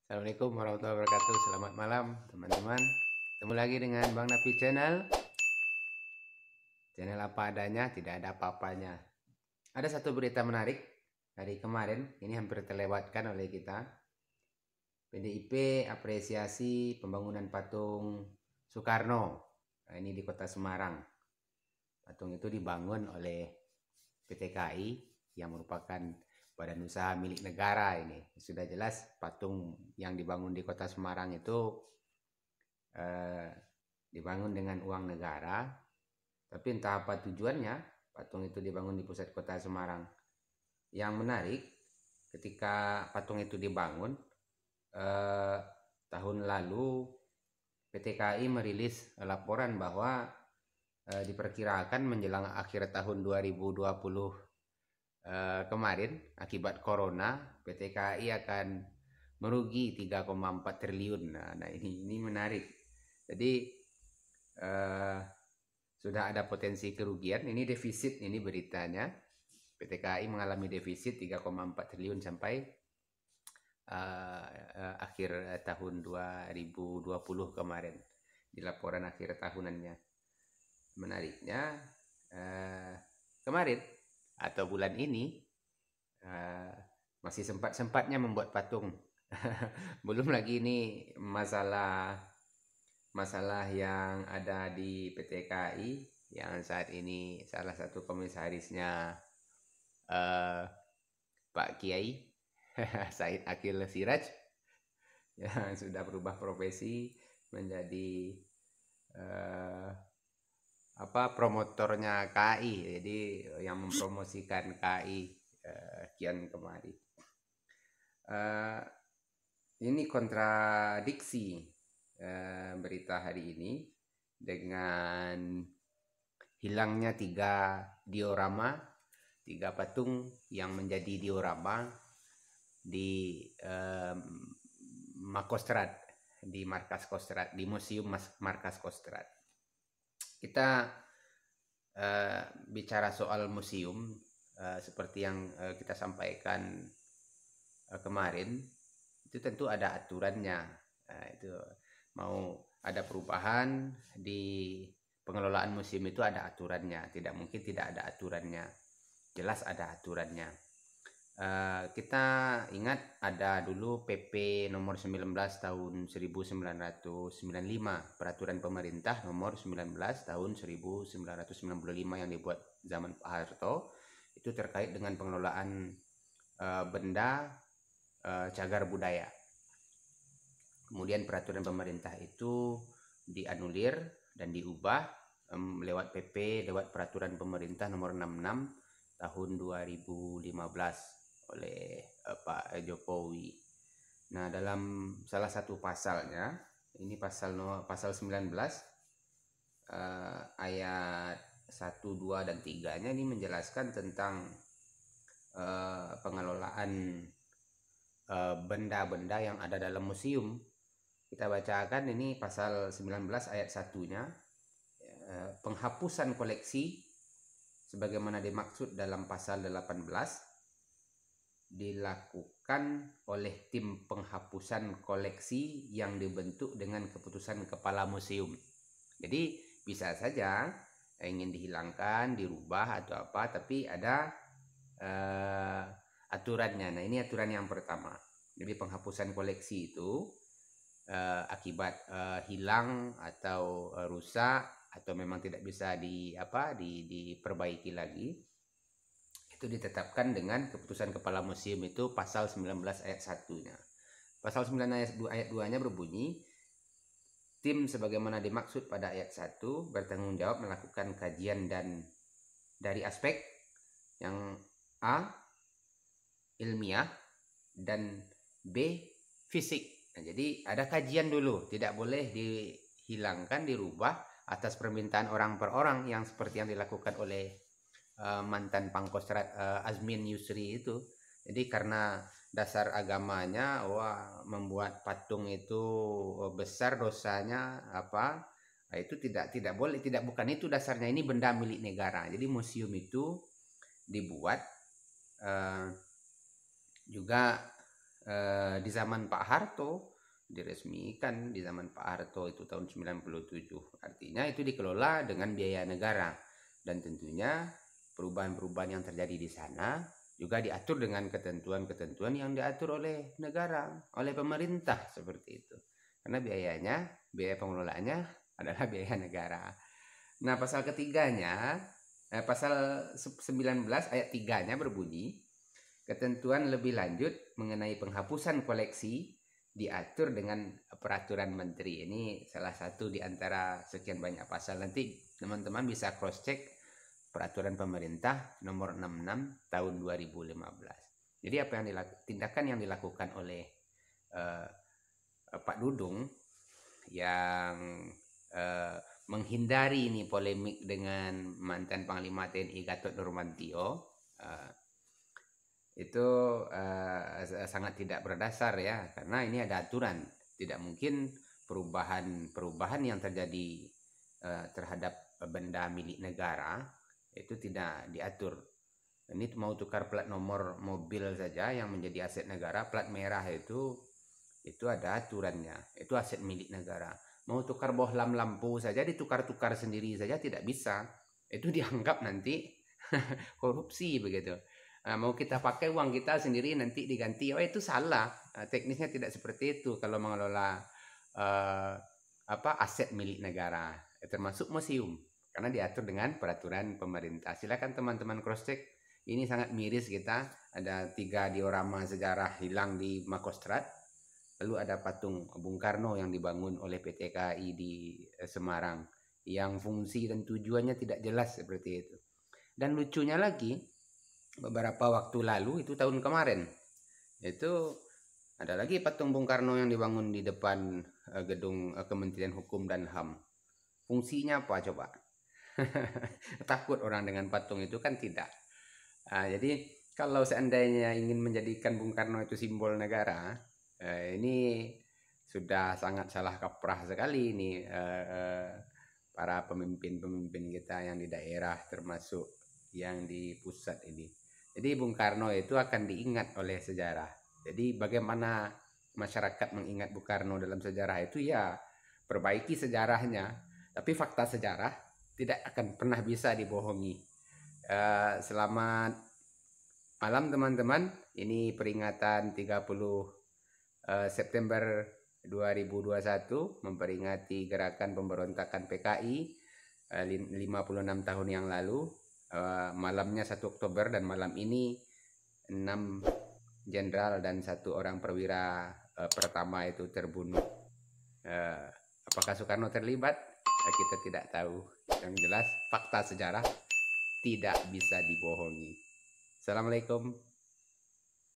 Assalamualaikum warahmatullahi wabarakatuh. Selamat malam teman-teman. Ketemu lagi dengan Bang Napi Channel. Channel apa adanya, tidak ada apa-apanya. Ada satu berita menarik dari kemarin. Ini hampir terlewatkan oleh kita. PDIP apresiasi pembangunan patung Soekarno. Nah, ini di Kota Semarang. Patung itu dibangun oleh PT KAI yang merupakan badan usaha milik negara. Ini sudah jelas patung yang dibangun di Kota Semarang itu dibangun dengan uang negara, tapi entah apa tujuannya patung itu dibangun di pusat Kota Semarang. Yang menarik, ketika patung itu dibangun tahun lalu PT KAI merilis laporan bahwa diperkirakan menjelang akhir tahun 2020 kemarin akibat corona PT KAI akan merugi 3,4 triliun. Nah ini menarik. Jadi sudah ada potensi kerugian. Ini defisit, ini beritanya. PT KAI mengalami defisit 3,4 triliun sampai akhir tahun 2020 kemarin di laporan akhir tahunannya. Menariknya kemarin atau bulan ini masih sempat-sempatnya membuat patung. Belum lagi ini masalah yang ada di PT KAI yang saat ini salah satu komisarisnya Pak Kiai Said Akil Siraj yang sudah berubah profesi menjadi promotornya KAI, jadi yang mempromosikan KAI kian kemari. Ini kontradiksi berita hari ini dengan hilangnya 3 diorama, 3 patung yang menjadi diorama di Makostrad, di Markas Kostrad, di Museum Markas Kostrad. Kita bicara soal museum seperti yang kita sampaikan kemarin, itu tentu ada aturannya. Itu mau ada perubahan di pengelolaan museum itu ada aturannya, tidak mungkin tidak ada aturannya, jelas ada aturannya. Kita ingat ada dulu PP nomor 19 tahun 1995, peraturan pemerintah nomor 19 tahun 1995 yang dibuat zaman Pak Harto, itu terkait dengan pengelolaan benda cagar budaya. Kemudian peraturan pemerintah itu dianulir dan diubah lewat PP, lewat peraturan pemerintah nomor 66 tahun 2015 oleh Pak Jokowi. Nah, dalam salah satu pasalnya, ini pasal 19 ayat 1, 2 dan 3-nya ini menjelaskan tentang pengelolaan benda-benda yang ada dalam museum. Kita bacakan ini pasal 19 ayat 1-nya. Penghapusan koleksi sebagaimana dimaksud dalam pasal 18 dilakukan oleh tim penghapusan koleksi yang dibentuk dengan keputusan kepala museum. Jadi bisa saja ingin dihilangkan, dirubah atau apa, tapi ada aturannya. Nah, ini aturan yang pertama. Jadi penghapusan koleksi itu akibat hilang atau rusak atau memang tidak bisa diperbaiki lagi, itu ditetapkan dengan keputusan kepala museum, itu pasal 19 ayat 1-nya. Pasal 9 ayat 2-nya berbunyi, tim sebagaimana dimaksud pada ayat 1 bertanggung jawab melakukan kajian dan dari aspek yang A, ilmiah, dan B, fisik. Nah, jadi ada kajian dulu, tidak boleh dihilangkan, dirubah atas permintaan orang per orang yang seperti yang dilakukan oleh mantan Pangkostrat Azmin Yusri itu. Jadi karena dasar agamanya, membuat patung itu besar dosanya apa? Nah, itu tidak boleh, bukan itu dasarnya, ini benda milik negara. Jadi museum itu dibuat juga di zaman Pak Harto, diresmikan di zaman Pak Harto itu tahun 97. Artinya itu dikelola dengan biaya negara. Dan tentunya perubahan-perubahan yang terjadi di sana juga diatur dengan ketentuan-ketentuan yang diatur oleh negara, oleh pemerintah seperti itu. Karena biaya pengelolaannya adalah biaya negara. Nah, pasal ketiganya, pasal 19 ayat 3-nya berbunyi, ketentuan lebih lanjut mengenai penghapusan koleksi diatur dengan peraturan menteri. Ini salah satu di antara sekian banyak pasal. Nanti teman-teman bisa cross check peraturan pemerintah nomor 66 tahun 2015. Jadi apa yang tindakan yang dilakukan oleh Pak Dudung yang menghindari ini polemik dengan mantan Panglima TNI Gatot Nurmantio, itu sangat tidak berdasar ya, karena ini ada aturan. Tidak mungkin perubahan yang terjadi terhadap benda milik negara itu tidak diatur. Ini mau tukar plat nomor mobil saja yang menjadi aset negara, plat merah itu ada aturannya, itu aset milik negara. Mau tukar bohlam lampu saja ditukar-tukar sendiri saja tidak bisa, itu dianggap nanti korupsi begitu. Mau kita pakai uang kita sendiri nanti diganti, itu salah. Teknisnya tidak seperti itu kalau mengelola aset milik negara, termasuk museum, karena diatur dengan peraturan pemerintah. Silakan teman-teman cross check. Ini sangat miris kita, ada 3 diorama sejarah hilang di Makostrat. Lalu ada patung Bung Karno yang dibangun oleh PT KAI di Semarang, yang fungsi dan tujuannya tidak jelas seperti itu. Dan lucunya lagi, beberapa waktu lalu, itu tahun kemarin, itu ada lagi patung Bung Karno yang dibangun di depan gedung Kementerian Hukum dan HAM. Fungsinya apa coba? Takut orang dengan patung itu kan tidak. Jadi kalau seandainya ingin menjadikan Bung Karno itu simbol negara, ini sudah sangat salah kaprah sekali ini para pemimpin-pemimpin kita yang di daerah termasuk yang di pusat ini. Jadi Bung Karno itu akan diingat oleh sejarah. Jadi bagaimana masyarakat mengingat Bung Karno dalam sejarah itu, ya perbaiki sejarahnya. Tapi fakta sejarah tidak akan pernah bisa dibohongi. Selamat malam teman-teman. Ini peringatan 30 September 2021 memperingati gerakan pemberontakan PKI 56 tahun yang lalu. Malamnya 1 Oktober dan malam ini 6 jenderal dan 1 orang perwira pertama itu terbunuh. Apakah Soekarno terlibat? Kita tidak tahu. Yang jelas fakta sejarah tidak bisa dibohongi. Assalamualaikum.